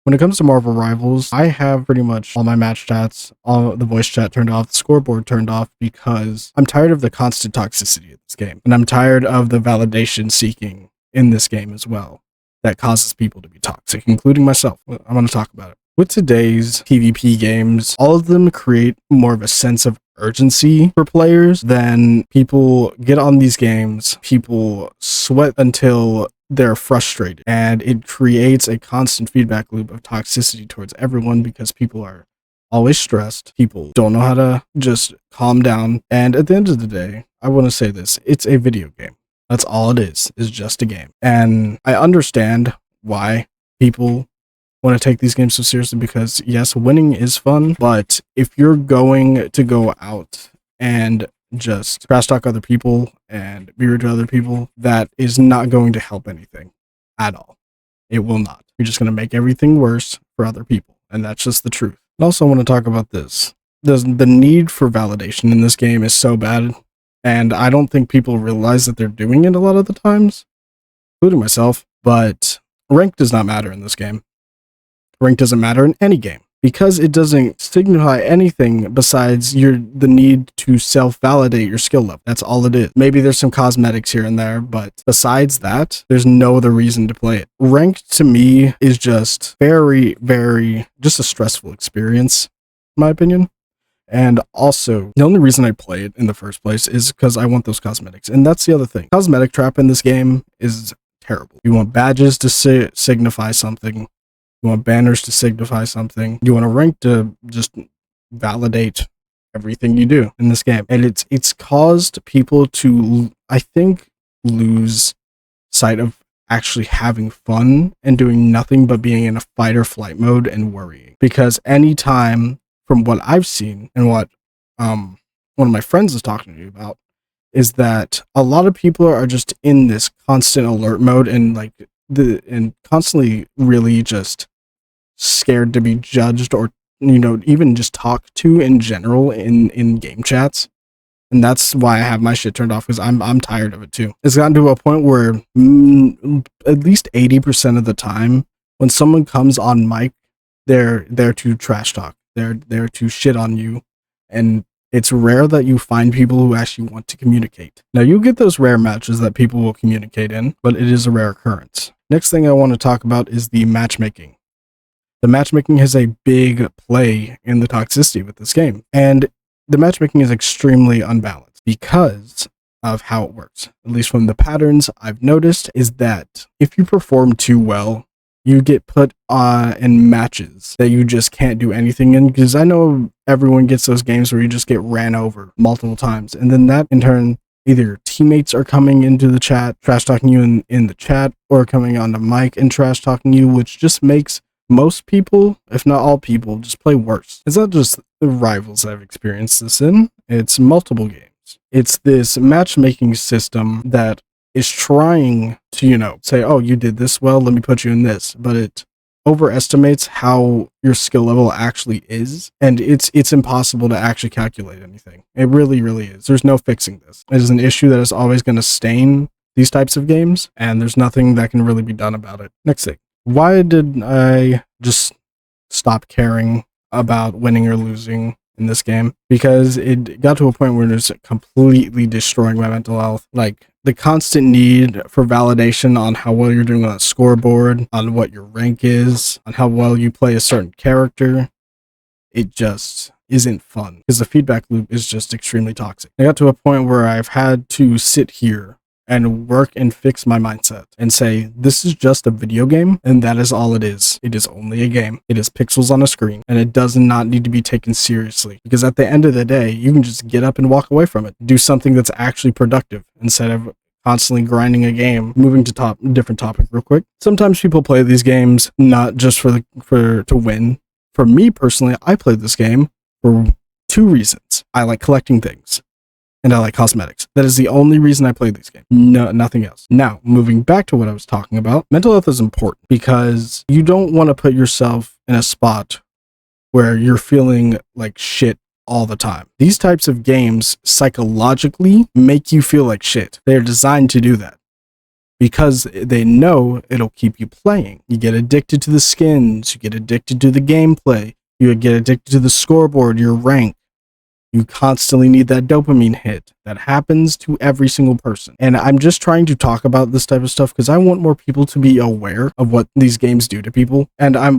When it comes to Marvel Rivals, I have pretty much all my match chats, all the voice chat turned off, the scoreboard turned off, because I'm tired of the constant toxicity of this game. And I'm tired of the validation seeking in this game as well that causes people to be toxic, including myself. I want to talk about it. With today's PvP games, all of them create more of a sense of urgency for players. Than people get on these games, people sweat until they're frustrated, and it creates a constant feedback loop of toxicity towards everyone because people are always stressed. People don't know how to just calm down. And at the end of the day, I want to say this, it's a video game. That's all it is just a game. And I understand why people want to take these games so seriously, because yes, winning is fun, but if you're going to go out and just trash talk other people and be rude to other people, that is not going to help anything at all. It will not. You're just going to make everything worse for other people, and that's just the truth. I also want to talk about this. The need for validation in this game is so bad, and I don't think people realize that they're doing it a lot of the times, including myself, but rank does not matter in this game. Rank doesn't matter in any game, because it doesn't signify anything besides the need to self-validate your skill level. That's all it is. Maybe there's some cosmetics here and there, but besides that, there's no other reason to play it. Ranked to me is just very, very, just a stressful experience, in my opinion. And also, the only reason I play it in the first place is because I want those cosmetics. And that's the other thing. Cosmetic trap in this game is terrible. You want badges to signify something. You want banners to signify something. You want a rank to just validate everything you do in this game. And it's caused people to, I think, lose sight of actually having fun and doing nothing but being in a fight or flight mode and worrying. Because anytime, from what I've seen and what one of my friends is talking to me about, is that a lot of people are just in this constant alert mode and and constantly really just scared to be judged or, even just talked to in general in game chats. And that's why I have my shit turned off, because I'm tired of it too. It's gotten to a point where at least 80% of the time when someone comes on mic, they're there to trash talk. They're there to shit on you. And it's rare that you find people who actually want to communicate. Now, you get those rare matches that people will communicate in, but it is a rare occurrence. Next thing I want to talk about is the matchmaking. The matchmaking has a big play in the toxicity with this game. And the matchmaking is extremely unbalanced because of how it works. At least from the patterns I've noticed, is that if you perform too well, you get put in matches that you just can't do anything in. Because I know everyone gets those games where you just get ran over multiple times. And then that, in turn, either your teammates are coming into the chat, trash talking you in the chat, or coming on the mic and trash talking you, which just makes most people, if not all people, just play worse. It's not just the Rivals I've experienced this in, it's multiple games. It's this matchmaking system that is trying to, say, oh, you did this well, let me put you in this. But it overestimates how your skill level actually is, and it's impossible to actually calculate anything. It really, really is. There's no fixing this. It is an issue that is always going to stain these types of games, and there's nothing that can really be done about it. Next thing. Why did I just stop caring about winning or losing in this game? Because it got to a point where it was completely destroying my mental health. Like, the constant need for validation on how well you're doing on a scoreboard, on what your rank is, on how well you play a certain character, it just isn't fun. Because the feedback loop is just extremely toxic. I got to a point where I've had to sit here and work and fix my mindset and say, this is just a video game, and that is all it is. It is only a game. It is pixels on a screen, and it does not need to be taken seriously, because at the end of the day, you can just get up and walk away from it. Do something that's actually productive instead of constantly grinding a game. Moving to different topic real quick. Sometimes people play these games not just to win. For me personally, I played this game for two reasons. I like collecting things, and I like cosmetics. That is the only reason I played these games. No, nothing else. Now, moving back to what I was talking about, mental health is important because you don't want to put yourself in a spot where you're feeling like shit all the time. These types of games psychologically make you feel like shit. They're designed to do that. because they know it'll keep you playing. You get addicted to the skins, you get addicted to the gameplay, you get addicted to the scoreboard, your rank. You constantly need that dopamine hit. That happens to every single person. And I'm just trying to talk about this type of stuff because I want more people to be aware of what these games do to people. And I'm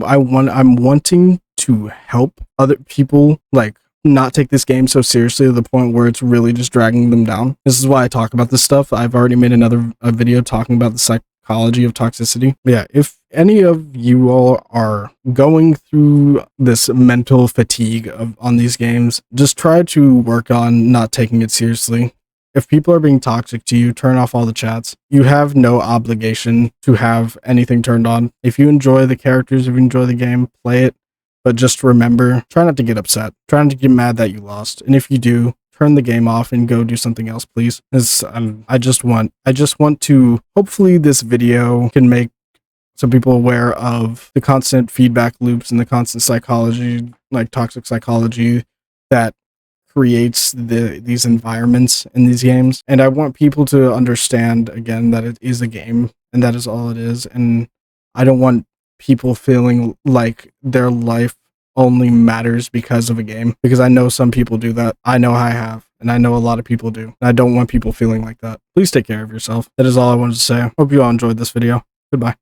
wanting to help other people, like, not take this game so seriously to the point where it's really just dragging them down. This is why I talk about this stuff. I've already made a video talking about the psychology of toxicity. Yeah, if any of you all are going through this mental fatigue on these games, just try to work on not taking it seriously. If people are being toxic to you, turn off all the chats. You have no obligation to have anything turned on. If you enjoy the characters, if you enjoy the game, play it. But just remember, try not to get upset. Try not to get mad that you lost. And if you do, turn the game off and go do something else, please. I just want to, hopefully this video can make some people aware of the constant feedback loops and the constant psychology, like toxic psychology, that creates these environments in these games. And I want people to understand, again, that it is a game and that is all it is. And I don't want people feeling like their life only matters because of a game, because I know some people do that. I know I have, and I know a lot of people do. And I don't want people feeling like that. Please take care of yourself. That is all I wanted to say. Hope you all enjoyed this video. Goodbye.